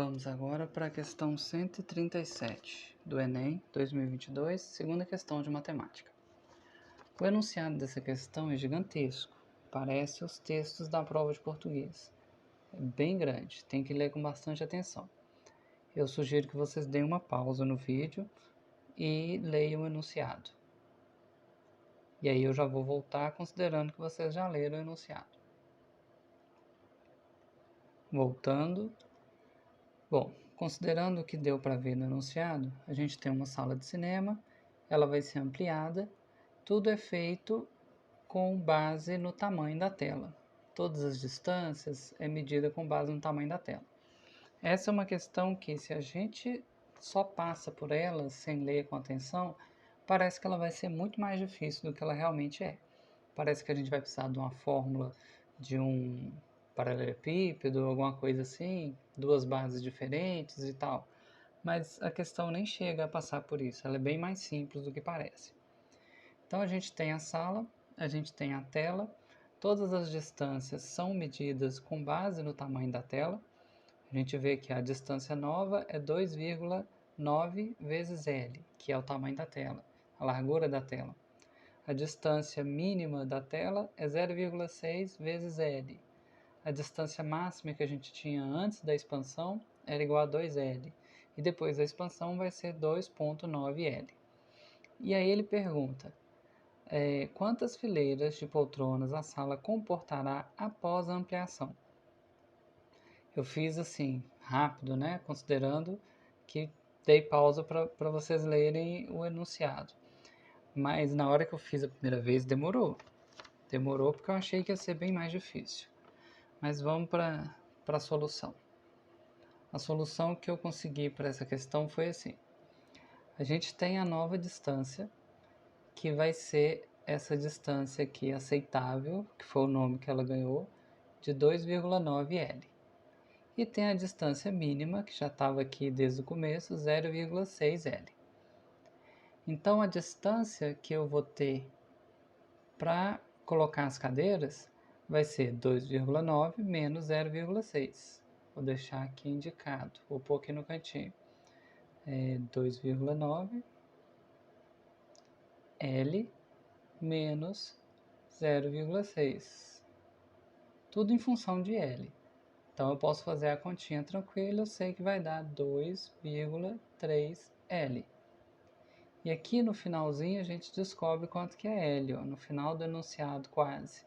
Vamos agora para a questão 137 do Enem 2022, segunda questão de matemática. O enunciado dessa questão é gigantesco, parece os textos da prova de português. É bem grande, tem que ler com bastante atenção. Eu sugiro que vocês deem uma pausa no vídeo e leiam o enunciado. E aí eu já vou voltar considerando que vocês já leram o enunciado. Voltando. Bom, considerando o que deu para ver no enunciado, a gente tem uma sala de cinema, ela vai ser ampliada, tudo é feito com base no tamanho da tela. Todas as distâncias é medida com base no tamanho da tela. Essa é uma questão que, se a gente só passa por ela sem ler com atenção, parece que ela vai ser muito mais difícil do que ela realmente é. Parece que a gente vai precisar de uma fórmula de um paralelepípedo, alguma coisa assim, duas bases diferentes e tal. Mas a questão nem chega a passar por isso, ela é bem mais simples do que parece. Então a gente tem a sala, a gente tem a tela, todas as distâncias são medidas com base no tamanho da tela. A gente vê que a distância nova é 2,9 vezes L, que é o tamanho da tela, a largura da tela. A distância mínima da tela é 0,6 vezes L. A distância máxima que a gente tinha antes da expansão era igual a 2L. E depois da expansão vai ser 2,9L. E aí ele pergunta, quantas fileiras de poltronas a sala comportará após a ampliação? Eu fiz assim, rápido, né? Considerando que dei pausa para vocês lerem o enunciado. Mas na hora que eu fiz a primeira vez, demorou. Demorou porque eu achei que ia ser bem mais difícil. Mas vamos para a solução. A solução que eu consegui para essa questão foi assim. A gente tem a nova distância, que vai ser essa distância aqui aceitável, que foi o nome que ela ganhou, de 2,9L. E tem a distância mínima, que já estava aqui desde o começo, 0,6L. Então a distância que eu vou ter para colocar as cadeiras vai ser 2,9 menos 0,6. Vou deixar aqui indicado, vou pôr aqui no cantinho. 2,9 L menos 0,6. Tudo em função de L. Então eu posso fazer a continha tranquila, eu sei que vai dar 2,3 L. E aqui no finalzinho a gente descobre quanto que é L, ó, no final do enunciado quase.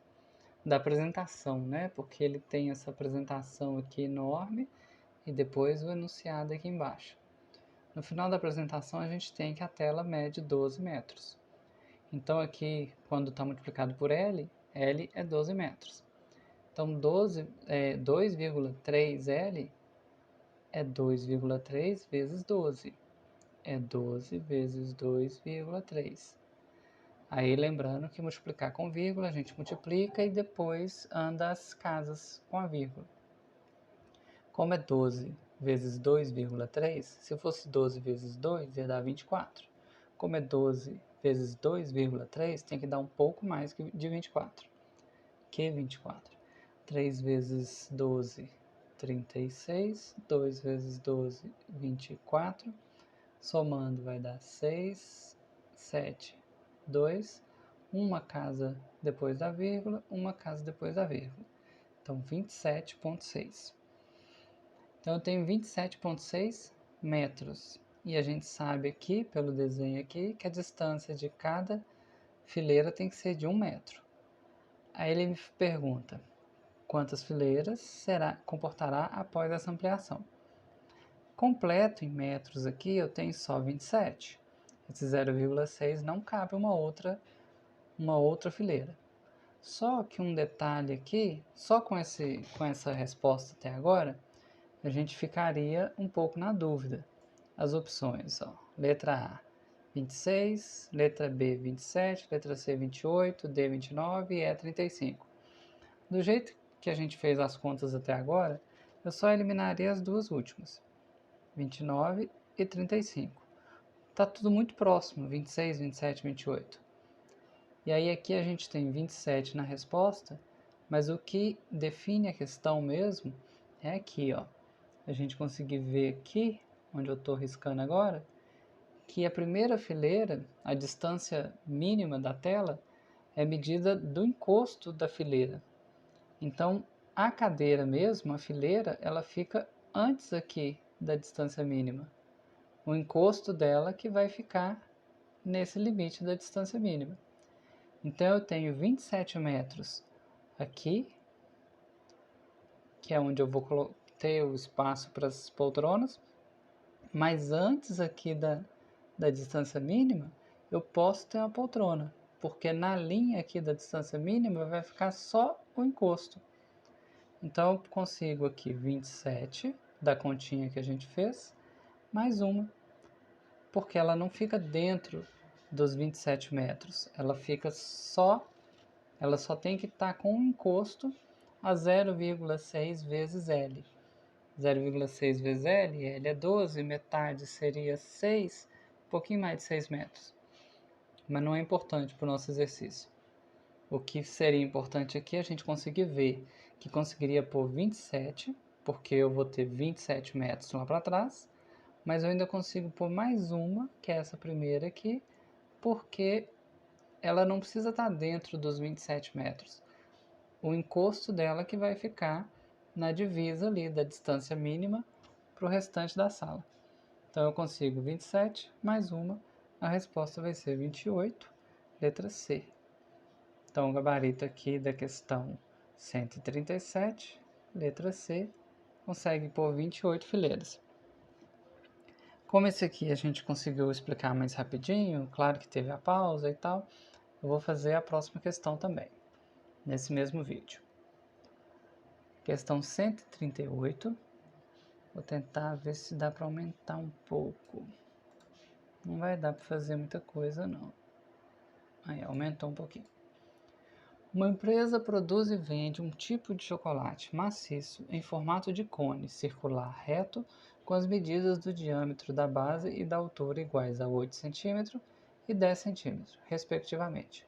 Da apresentação, né? Porque ele tem essa apresentação aqui enorme e depois o enunciado aqui embaixo. No final da apresentação a gente tem que a tela mede 12 metros. Então aqui, quando está multiplicado por L, L é 12 metros. Então 2,3L é 2,3 vezes 12. É 12 vezes 2,3. Aí lembrando que multiplicar com vírgula, a gente multiplica e depois anda as casas com a vírgula. Como é 12 vezes 2,3, se fosse 12 vezes 2, ia dar 24. Como é 12 vezes 2,3, tem que dar um pouco mais de 24. Que 24? 3 vezes 12, 36. 2 vezes 12, 24. Somando vai dar 6, 7, 2, uma casa depois da vírgula, uma casa depois da vírgula. Então, 27,6. Então, eu tenho 27,6 metros. E a gente sabe aqui, pelo desenho aqui, que a distância de cada fileira tem que ser de 1 metro. Aí ele me pergunta, quantas fileiras comportará após essa ampliação? Completo em metros aqui, eu tenho só 27. Esse 0,6 não cabe uma outra fileira. Só que um detalhe aqui, só com essa resposta até agora, a gente ficaria um pouco na dúvida. As opções, ó, letra A, 26, letra B, 27, letra C, 28, D, 29 e E, 35. Do jeito que a gente fez as contas até agora, eu só eliminaria as duas últimas, 29 e 35. Está tudo muito próximo, 26, 27, 28. E aí aqui a gente tem 27 na resposta, mas o que define a questão mesmo é aqui, ó. a gente conseguir ver aqui, onde eu estou riscando agora, que a primeira fileira, a distância mínima da tela, é medida do encosto da fileira. Então, a cadeira mesmo, a fileira, ela fica antes aqui da distância mínima. O encosto dela que vai ficar nesse limite da distância mínima. Então, eu tenho 27 metros aqui, que é onde eu vou ter o espaço para as poltronas, mas antes aqui da distância mínima, eu posso ter uma poltrona, porque na linha aqui da distância mínima vai ficar só o encosto. Então, eu consigo aqui 27 da continha que a gente fez, mais uma, porque ela não fica dentro dos 27 metros, ela só tem que estar com um encosto a 0,6 vezes L. 0,6 vezes L, L é 12, metade seria 6, um pouquinho mais de 6 metros. Mas não é importante para o nosso exercício. O que seria importante aqui é a gente conseguir ver que conseguiria pôr 27, porque eu vou ter 27 metros lá para trás, mas eu ainda consigo pôr mais uma, que é essa primeira aqui, porque ela não precisa estar dentro dos 27 metros. O encosto dela que vai ficar na divisa ali da distância mínima para o restante da sala. Então eu consigo 27 mais uma, a resposta vai ser 28, letra C. Então o gabarito aqui da questão 137, letra C, consegue pôr 28 fileiras. Como esse aqui a gente conseguiu explicar mais rapidinho, claro que teve a pausa e tal, eu vou fazer a próxima questão também, nesse mesmo vídeo. Questão 138, vou tentar ver se dá para aumentar um pouco. Não vai dar para fazer muita coisa não. Aí, aumentou um pouquinho. Uma empresa produz e vende um tipo de chocolate maciço em formato de cone circular reto com as medidas do diâmetro da base e da altura iguais a 8 cm e 10 cm, respectivamente.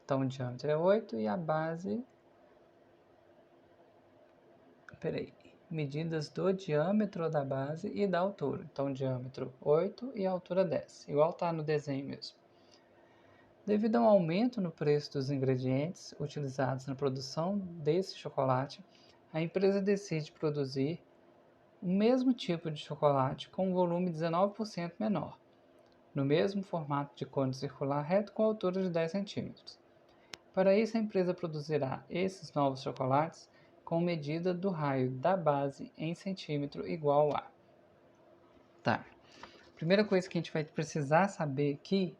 Então, o diâmetro é 8 e a base... medidas do diâmetro da base e da altura. Então, diâmetro 8 e altura 10, igual está no desenho mesmo. Devido ao aumento no preço dos ingredientes utilizados na produção desse chocolate, a empresa decide produzir o mesmo tipo de chocolate com um volume 19% menor, no mesmo formato de cone circular reto com altura de 10 cm. Para isso, a empresa produzirá esses novos chocolates com medida do raio da base em centímetro igual a... Tá. Primeira coisa que a gente vai precisar saber aqui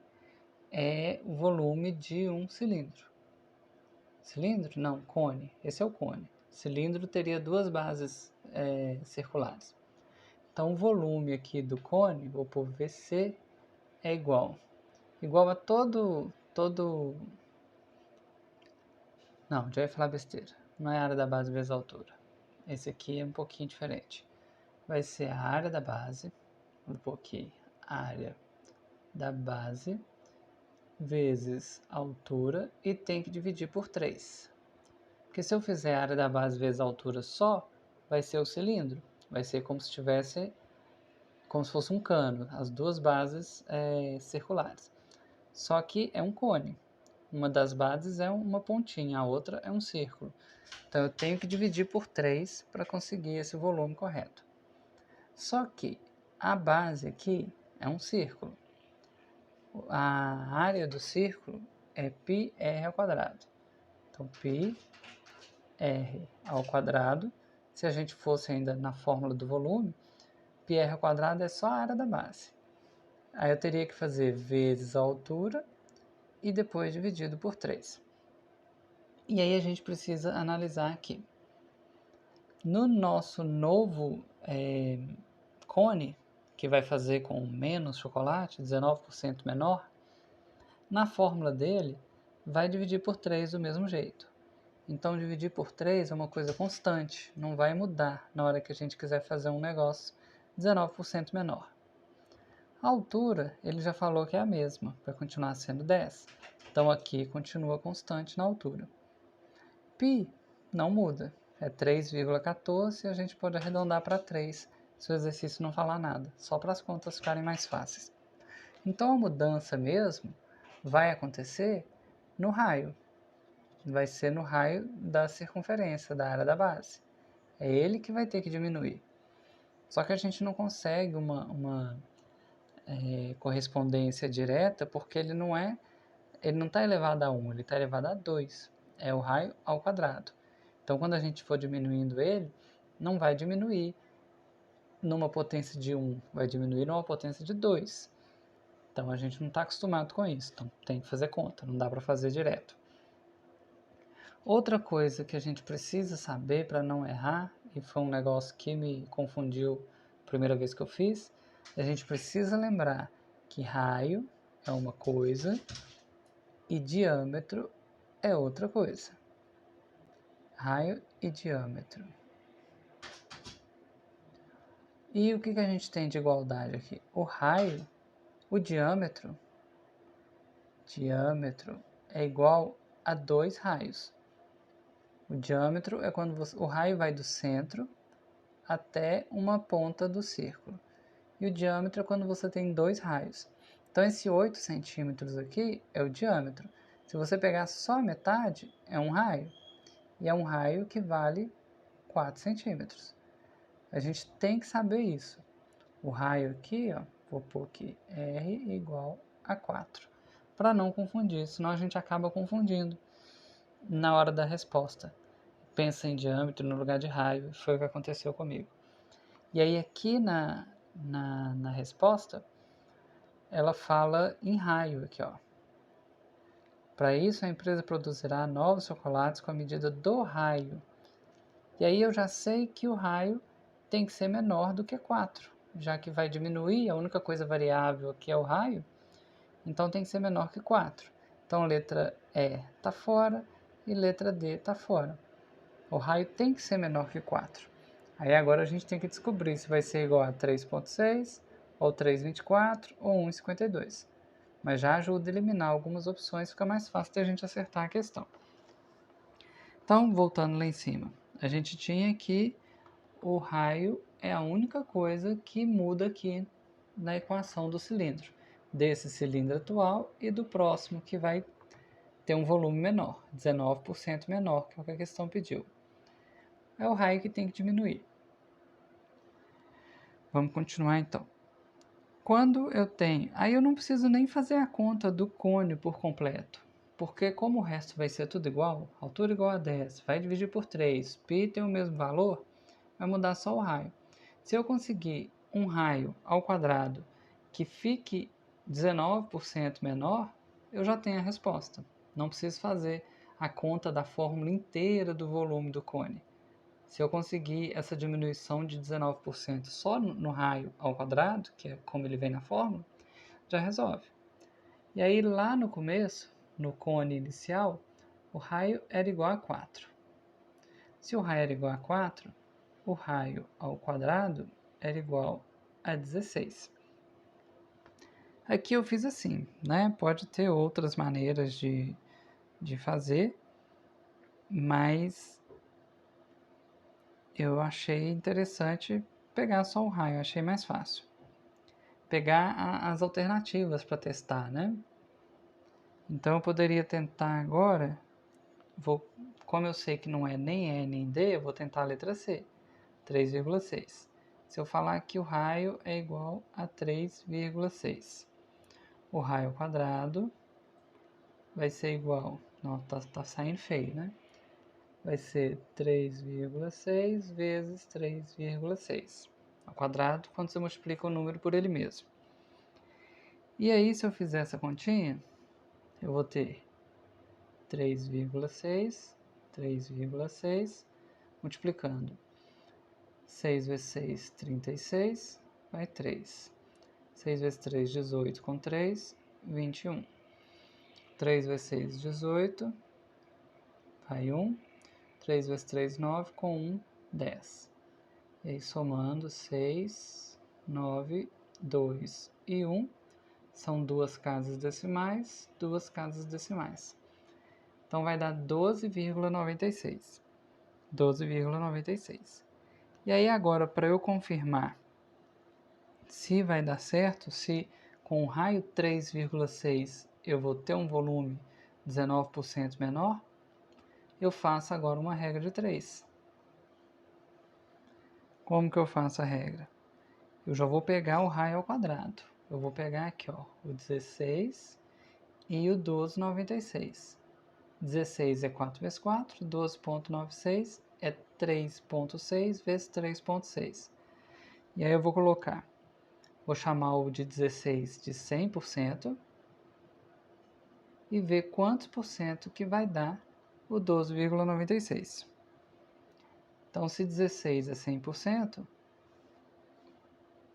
é o volume de um cilindro. Cilindro? Não, cone. Esse é o cone. Cilindro teria duas bases circulares. Então, o volume aqui do cone, vou pôr VC, é igual a todo... Não, já ia falar besteira. Não é a área da base vezes a altura. Esse aqui é um pouquinho diferente. Vai ser a área da base, vou pôr aqui, área da base, vezes a altura, e tem que dividir por 3. Porque se eu fizer a área da base vezes a altura só, vai ser o cilindro. Vai ser como se fosse um cano, as duas bases circulares. Só que é um cone. Uma das bases é uma pontinha, a outra é um círculo. Então eu tenho que dividir por 3 para conseguir esse volume correto. Só que a base aqui é um círculo. A área do círculo é πr ao quadrado. Então, πr ao quadrado, se a gente fosse ainda na fórmula do volume, πr ao quadrado é só a área da base. Aí eu teria que fazer vezes a altura e depois dividido por 3. E aí a gente precisa analisar aqui. No nosso novo cone, que vai fazer com menos chocolate, 19% menor, na fórmula dele, vai dividir por 3 do mesmo jeito. Então, dividir por 3 é uma coisa constante, não vai mudar na hora que a gente quiser fazer um negócio 19% menor. A altura, ele já falou que é a mesma, vai continuar sendo 10. Então, aqui continua constante na altura. Π não muda, é 3,14 e a gente pode arredondar para 3, se o exercício não falar nada, só para as contas ficarem mais fáceis. Então a mudança mesmo vai acontecer no raio. Vai ser no raio da circunferência, da área da base. É ele que vai ter que diminuir. Só que a gente não consegue uma correspondência direta porque ele não está elevado a 1, ele está elevado a 2. É o raio ao quadrado. Então quando a gente for diminuindo ele, não vai diminuir numa potência de 1, vai diminuir numa potência de 2. Então a gente não está acostumado com isso, então tem que fazer conta, não dá para fazer direto. Outra coisa que a gente precisa saber para não errar, e foi um negócio que me confundiu a primeira vez que eu fiz, a gente precisa lembrar que raio é uma coisa e diâmetro é outra coisa. Raio e diâmetro. E o que a gente tem de igualdade aqui? O raio, o diâmetro é igual a 2 raios. O diâmetro é quando o raio vai do centro até uma ponta do círculo. E o diâmetro é quando você tem 2 raios. Então esse 8 centímetros aqui é o diâmetro. Se você pegar só a metade, é um raio. E é um raio que vale 4 centímetros. A gente tem que saber isso. O raio aqui, ó, vou pôr aqui, R igual a 4. Para não confundir, senão a gente acaba confundindo na hora da resposta. Pensa em diâmetro no lugar de raio, foi o que aconteceu comigo. E aí aqui na resposta, ela fala em raio aqui, ó. Para isso, a empresa produzirá novos chocolates com a medida do raio. E aí eu já sei que o raio tem que ser menor do que 4, já que vai diminuir, a única coisa variável aqui é o raio, então tem que ser menor que 4. Então letra E está fora e letra D está fora. O raio tem que ser menor que 4. Aí agora a gente tem que descobrir se vai ser igual a 3,6, ou 3,24, ou 1,52. Mas já ajuda a eliminar algumas opções, fica mais fácil de a gente acertar a questão. Então, voltando lá em cima, a gente tinha que o raio é a única coisa que muda aqui na equação do cilindro. Desse cilindro atual e do próximo, que vai ter um volume menor, 19% menor, que é o que a questão pediu. É o raio que tem que diminuir. Vamos continuar então. Quando eu tenho... Aí eu não preciso nem fazer a conta do cone por completo. Porque como o resto vai ser tudo igual, altura igual a 10, vai dividir por 3, π tem o mesmo valor, vai mudar só o raio. Se eu conseguir um raio ao quadrado que fique 19% menor, eu já tenho a resposta. Não preciso fazer a conta da fórmula inteira do volume do cone. Se eu conseguir essa diminuição de 19% só no raio ao quadrado, que é como ele vem na fórmula, já resolve. E aí lá no começo, no cone inicial, o raio era igual a 4. Se o raio era igual a 4, o raio ao quadrado era igual a 16. Aqui eu fiz assim, né? Pode ter outras maneiras de fazer, mas eu achei interessante pegar só o raio, achei mais fácil. Pegar as alternativas para testar, né? Então eu poderia tentar agora, como eu sei que não é nem E nem D, eu vou tentar a letra C, 3,6. Se eu falar que o raio é igual a 3,6, o raio ao quadrado vai ser igual, não, tá saindo feio, né? Vai ser 3,6 vezes 3,6 ao quadrado, quando você multiplica o número por ele mesmo. E aí, se eu fizer essa continha, eu vou ter 3,6 multiplicando 6 vezes 6, 36, vai 3. 6 vezes 3, 18, com 3, 21. 3 vezes 6, 18, vai 1. 3 vezes 3, 9, com 1, 10. E aí, somando 6, 9, 2 e 1, são duas casas decimais, duas casas decimais. Então, vai dar 12,96. 12,96. E aí, agora, para eu confirmar se vai dar certo, se com o raio 3,6 eu vou ter um volume 19% menor, eu faço agora uma regra de 3. Como que eu faço a regra? Eu já vou pegar o raio ao quadrado. Eu vou pegar aqui, ó, o 16 e o 12,96. 16 é 4 vezes 4, 12,96 é 3,6 vezes 3,6. E aí eu vou chamar o de 16 de 100% e ver quantos por cento que vai dar o 12,96. Então, se 16 é 100%,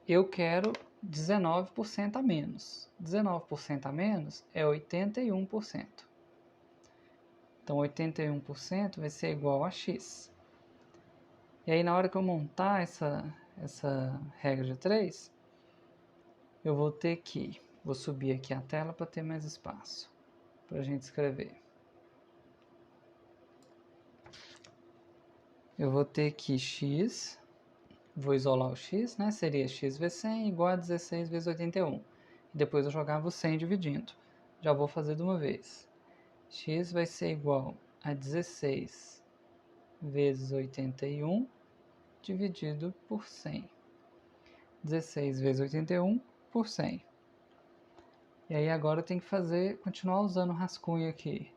eu quero 19% a menos. 19% a menos é 81%. Então, 81% vai ser igual a x. E aí, na hora que eu montar essa regra de 3, eu vou subir aqui a tela para ter mais espaço para a gente escrever. Eu vou ter que x, vou isolar o x, né? Seria x vezes 100 igual a 16 vezes 81. E depois eu jogava o 100 dividindo. Já vou fazer de uma vez. X vai ser igual a 16 vezes 81 dividido por 100. 16 vezes 81 por 100. E aí agora eu tenho que continuar usando o rascunho aqui.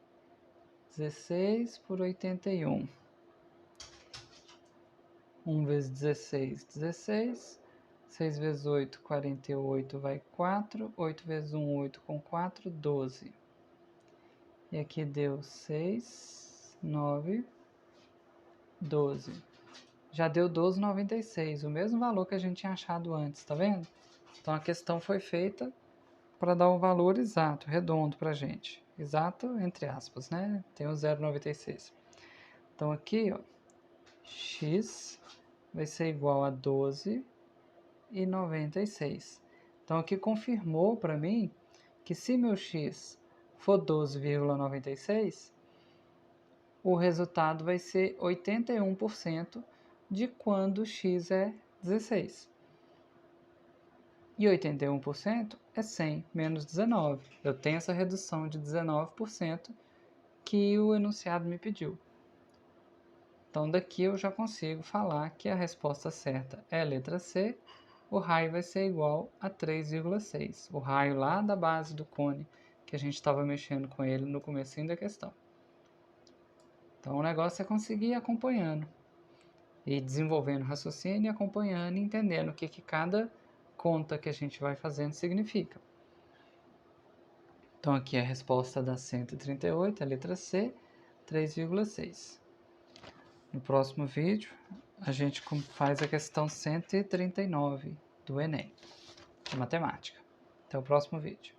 16 por 81. 1 vezes 16, 16. 6 vezes 8, 48, vai 4. 8 vezes 1, 8 com 4, 12. E aqui deu 6, 9, 12. Já deu 12,96, o mesmo valor que a gente tinha achado antes, tá vendo? Então a questão foi feita para dar o valor exato, redondo para a gente. Exato, entre aspas, né? Tem o 0,96. Então aqui, ó, x vai ser igual a 12,96. Então aqui confirmou para mim que se meu x for 12,96, o resultado vai ser 81% de quando x é 16. E 81% é 100 menos 19. Eu tenho essa redução de 19% que o enunciado me pediu. Então daqui eu já consigo falar que a resposta certa é a letra C. O raio vai ser igual a 3,6. O raio lá da base do cone que a gente estava mexendo com ele no comecinho da questão. Então o negócio é conseguir ir acompanhando. E desenvolvendo raciocínio, acompanhando e entendendo o que cada conta que a gente vai fazendo significa. Então aqui é a resposta da 138, a letra C, 3,6. No próximo vídeo, a gente faz a questão 139 do Enem, de matemática. Até o próximo vídeo.